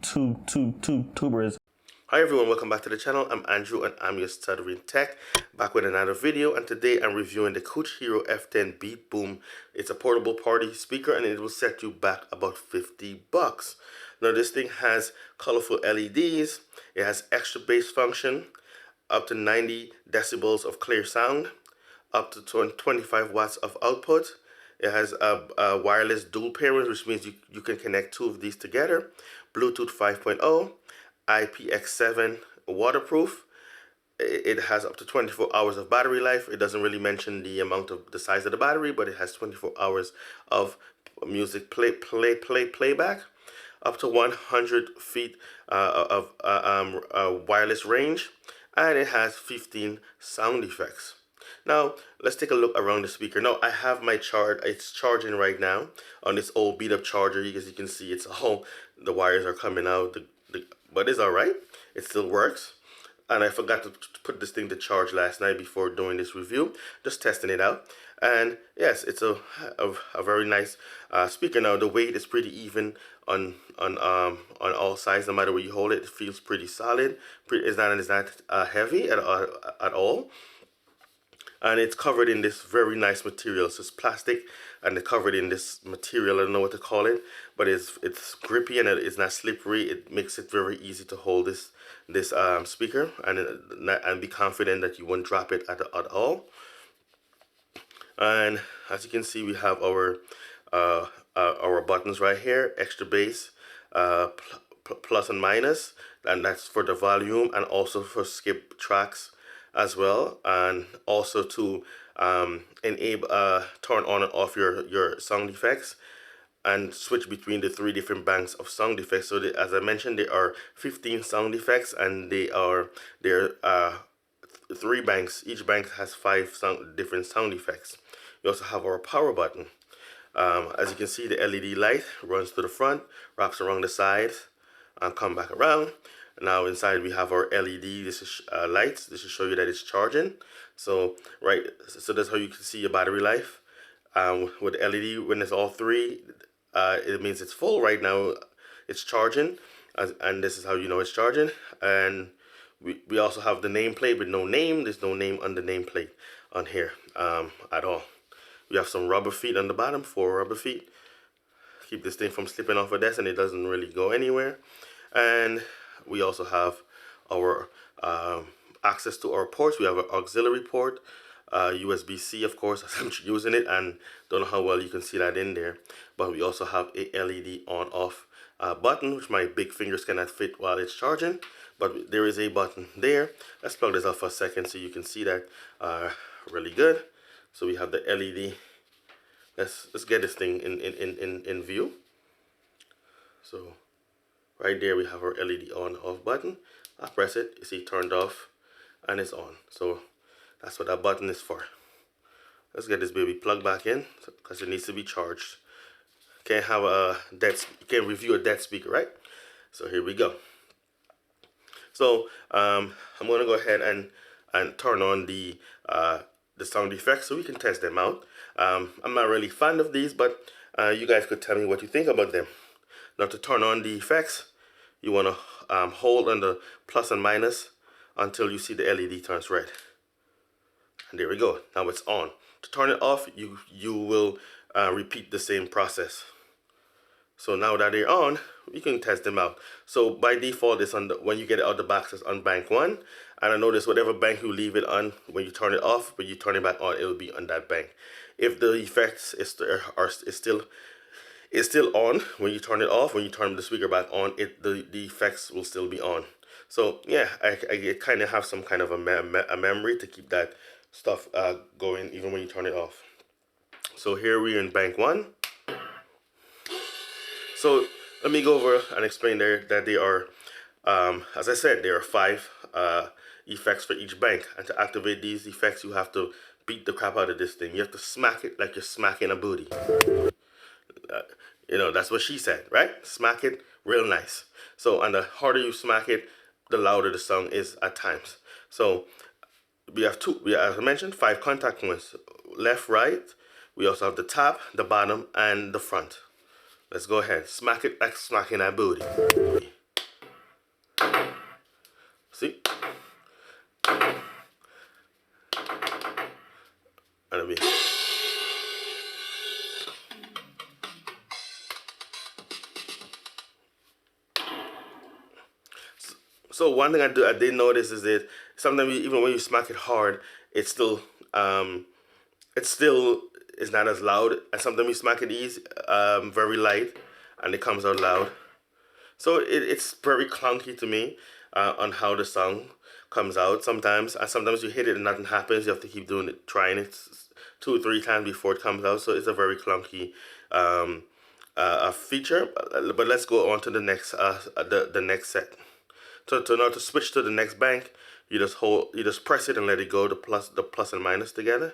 tubers. Hi everyone, welcome back to the channel. I'm Andrew and I'm your stuttering tech, back with another video, and today I'm reviewing the Kucchero F10 Beat Boom. It's a portable party speaker and it will set you back about $50. Now this thing has colorful LEDs, it has extra bass function, up to 90 decibels of clear sound, up to 25 watts of output. It has a wireless dual pairing, which means you can connect two of these together. Bluetooth 5.0, IPX7 waterproof. It has up to 24 hours of battery life. It doesn't really mention the size of the battery, but it has 24 hours of music playback. Up to 100 feet of wireless range, and it has 15 sound effects. Now let's take a look around the speaker. Now I have my it's charging right now on this old beat up charger. As you can see, it's all, the wires are coming out, but it's all right. It still works. And I forgot to put this thing to charge last night before doing this review, just testing it out. And yes, it's a very nice speaker. Now the weight is pretty even on all sides. No matter where you hold it, it feels pretty solid. It's not heavy at all. And it's covered in this very nice material. So it's plastic, and it's covered in this material. I don't know what to call it, but it's grippy and it's not slippery. It makes it very easy to hold this speaker and be confident that you won't drop it at all. And as you can see, we have our buttons right here: extra bass, plus and minus, and that's for the volume and also for skip tracks as well, and also to enable turn on and off your sound effects and switch between the 3 different banks of sound effects. So as I mentioned, there are 15 sound effects, and there are 3 banks. Each bank has 5 different sound effects. We also have our power button. As you can see, the LED light runs to the front, wraps around the sides, and come back around. Now inside we have our LED. This is lights. This will show you that it's charging. So that's how you can see your battery life. With the LED, when it's all 3, it means it's full. Right now it's charging, and this is how you know it's charging. And we also have the nameplate with no name. There's no name on the nameplate on here at all. We have some rubber feet on the bottom, 4 rubber feet. Keep this thing from slipping off of this, and it doesn't really go anywhere. And we also have our access to our ports. We have an auxiliary port, USB-C, of course, as I'm using it, and don't know how well you can see that in there. But we also have a LED on-off button, which my big fingers cannot fit while it's charging, but there is a button there. Let's plug this up for a second so you can see that really good. So we have the LED. Let's get this thing in view. So right there we have our LED on-off button. I press it, you see turned off, and it's on. So that's what that button is for. Let's get this baby plugged back in, because it needs to be charged. Can't have you can't review a dead speaker, right? So here we go. So I'm gonna go ahead and turn on the sound effects so we can test them out. I'm not really fond of these, but you guys could tell me what you think about them. Now to turn on the effects, you want to hold on the plus and minus until you see the LED turns red. And there we go. Now it's on. To turn it off, you will repeat the same process. So now that they're on, you can test them out. So by default, it's when you get it out the box, it's on bank 1. And I notice whatever bank you leave it on, when you turn it off, when you turn it back on, it will be on that bank. If the effects is still on when you turn it off, when you turn the speaker back on, the effects will still be on. So yeah, I kind of have some kind of a memory to keep that stuff going even when you turn it off. So here we're in bank 1. So let me go over and explain there that they are, as I said, there are 5 effects for each bank. And to activate these effects, you have to beat the crap out of this thing. You have to smack it like you're smacking a booty. You know, that's what she said, right? Smack it real nice. So, and the harder you smack it, the louder the sound is at times. So we have as I mentioned, 5 contact points, left, right. We also have the top, the bottom, and the front. Let's go ahead. Smack it like smacking that booty. me. So one thing I did notice is that sometimes even when you smack it hard, it's still is not as loud. And sometimes you smack it easy, very light, and it comes out loud. So it's very clunky to me on how the song comes out sometimes. And sometimes you hit it and nothing happens. You have to keep doing it, trying it 2 or 3 times before it comes out. So it's a very clunky feature. But let's go on to the next the next set. So to switch to the next bank, you just press it and let it go. The plus and minus together.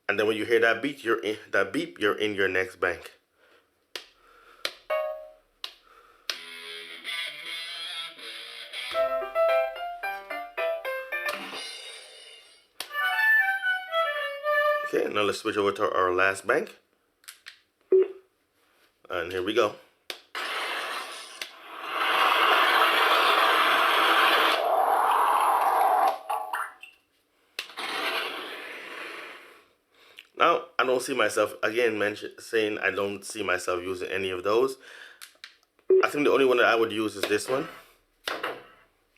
And then when you hear that beep, you're in your next bank. Okay, now let's switch over to our last bank. And here we go. Now, I don't see myself, again, saying I don't see myself using any of those. I think the only one that I would use is this one.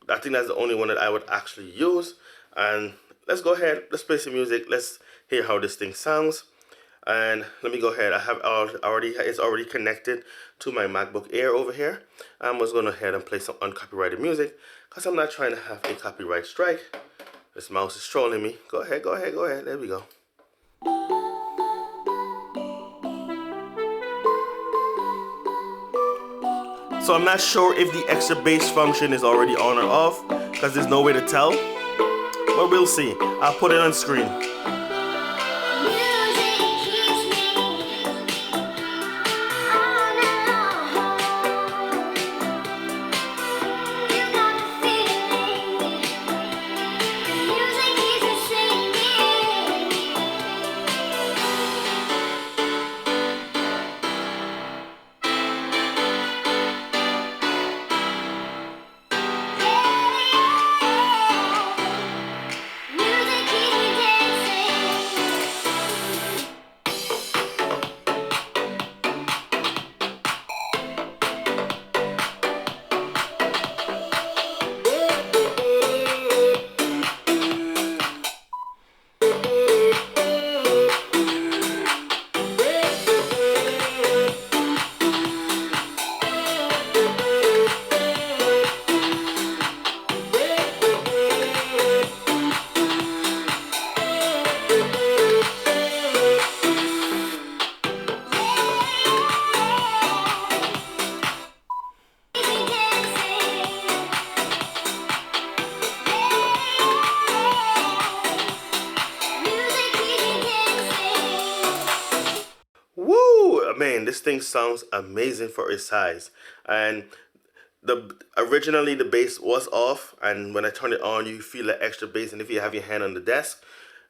I think that's the only one that I would actually use. And let's go ahead, let's play some music. Let's hear how this thing sounds. And let me go ahead. It's already connected to my MacBook Air over here. I'm just going to go ahead and play some uncopyrighted music because I'm not trying to have a copyright strike. This mouse is trolling me. Go ahead. There we go. So I'm not sure if the extra bass function is already on or off because there's no way to tell. But we'll see. I'll put it on screen. Man, this thing sounds amazing for its size. And originally the bass was off, and when I turn it on, you feel the extra bass. And if you have your hand on the desk,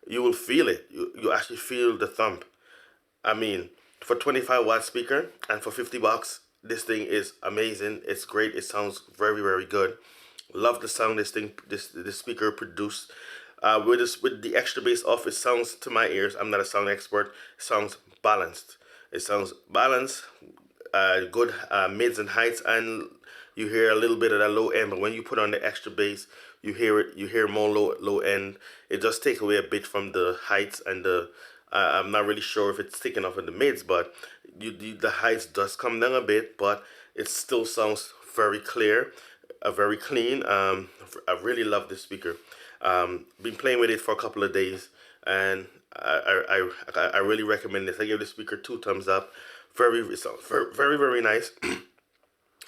you will feel it. You actually feel the thump. I mean, for 25-watt speaker and for $50, this thing is amazing. It's great. It sounds very, very good. Love the sound this speaker produced. With the extra bass off, it sounds, to my ears, I'm not a sound expert, it sounds balanced. It sounds balanced, good mids and heights, and you hear a little bit of that low end. But when you put on the extra bass, you hear more low end. It does take away a bit from the heights and the. I'm not really sure if it's taken off in the mids, but the heights does come down a bit, but it still sounds very clear, very clean. I really love this speaker. Been playing with it for a couple of days, and I really recommend this. I give the speaker 2 thumbs up. It sounds very, very nice.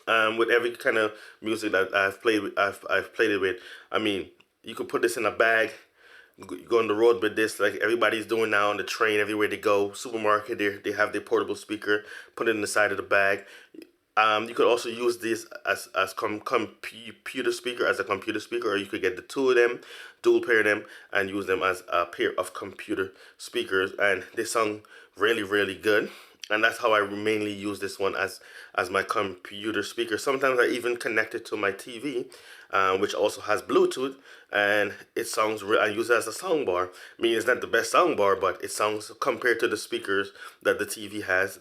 With every kind of music that I've played it with. I mean, you could put this in a bag, go on the road with this, like everybody's doing now on the train, everywhere they go. Supermarket, they have their portable speaker. Put it in the side of the bag. You could also use this as computer speaker, or you could get the 2 of them, dual pair them, and use them as a pair of computer speakers. And they sound really, really good. and that's how I mainly use this one as my computer speaker. Sometimes I even connect it to my TV, which also has Bluetooth, and it sounds. I use it as a sound bar. I mean, it's not the best sound bar, but it sounds, compared to the speakers that the TV has,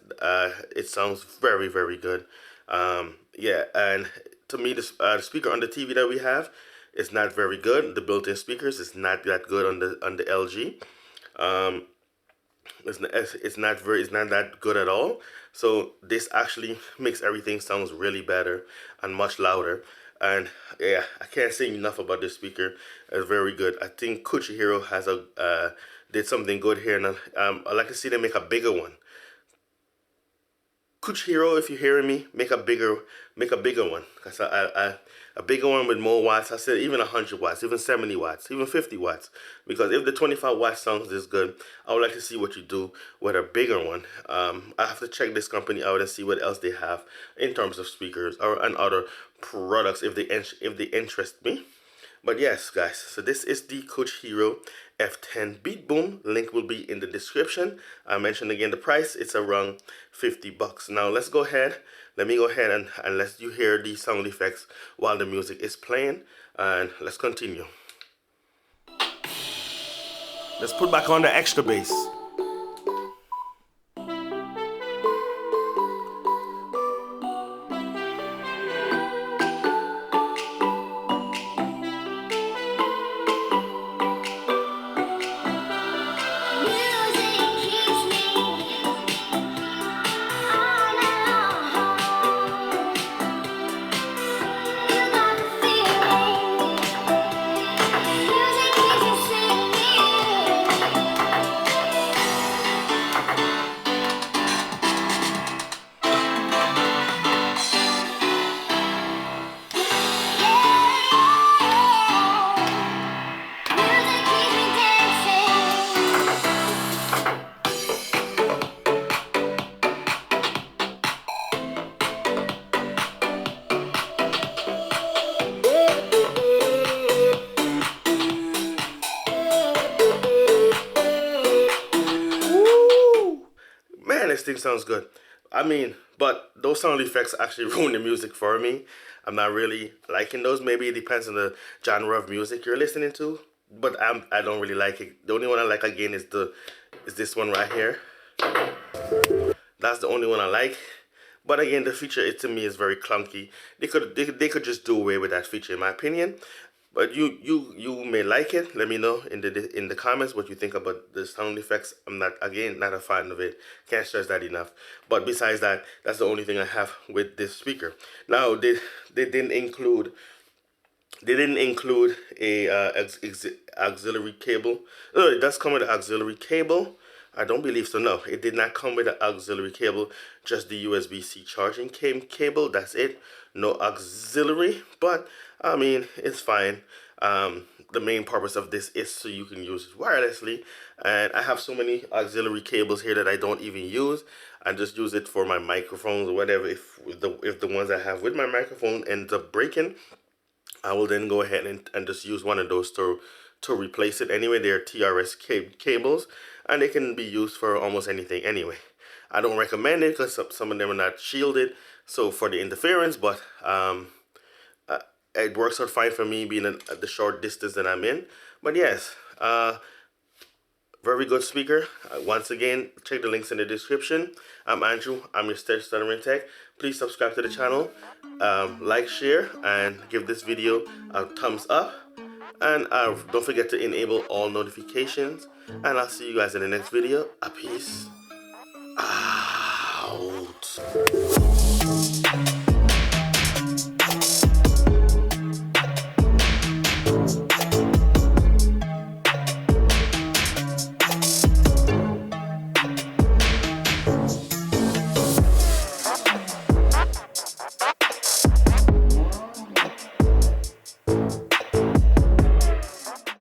it sounds very, very good. Yeah, and to me, the speaker on the TV that we have is not very good. The built-in speakers is not that good on the LG. Um, it's not that good at all. So this actually makes everything sounds really better and much louder. And yeah, I can't say enough about this speaker. It's very good. I think Kucchero has did something good here, and I'd like to see them make a bigger one. Kucchero, if you're hearing me, make a bigger one. Cause a bigger one with more watts. I said even 100 watts, even 70 watts, even 50 watts. Because if the 25 watt sounds this good, I would like to see what you do with a bigger one. I have to check this company out and see what else they have in terms of speakers and other products if they interest me. But yes, guys, so this is the Kucchero F10 Beat Boom. Link will be in the description. I mentioned again the price. It's around 50 bucks. Now let's go ahead. Let me go ahead and let you hear the sound effects while the music is playing. And let's continue. Let's put back on the extra bass. Man, this thing sounds good. I mean, but those sound effects actually ruin the music for me. I'm not really liking those. Maybe it depends on the genre of music you're listening to. But I don't really like it. The only one I like again is this one right here. That's the only one I like. But again, the feature to me is very clunky. They could just do away with that feature in my opinion. But you may like it. Let me know in the comments what you think about the sound effects. I'm not a fan of it. Can't stress that enough. But besides that, that's the only thing I have with this speaker. Now they didn't include a auxiliary cable. No, it does come with an auxiliary cable. I don't believe so. No, it did not come with an auxiliary cable. Just the USB-C charging cable. That's it. No auxiliary. But I mean, it's fine. The main purpose of this is so you can use it wirelessly. And I have so many auxiliary cables here that I don't even use. I just use it for my microphones or whatever. If the ones I have with my microphone ends up breaking, I will then go ahead and just use one of those to replace it. Anyway, they're TRS cables, and they can be used for almost anything anyway. I don't recommend it because some of them are not shielded, so for the interference, but it works out fine for me being at the short distance that I'm in. But yes, very good speaker. Once again, check the links in the description. I'm Andrew. I'm your Stuttering Tech. Please subscribe to the channel, like, share, and give this video a thumbs up. And don't forget to enable all notifications. And I'll see you guys in the next video. A peace out.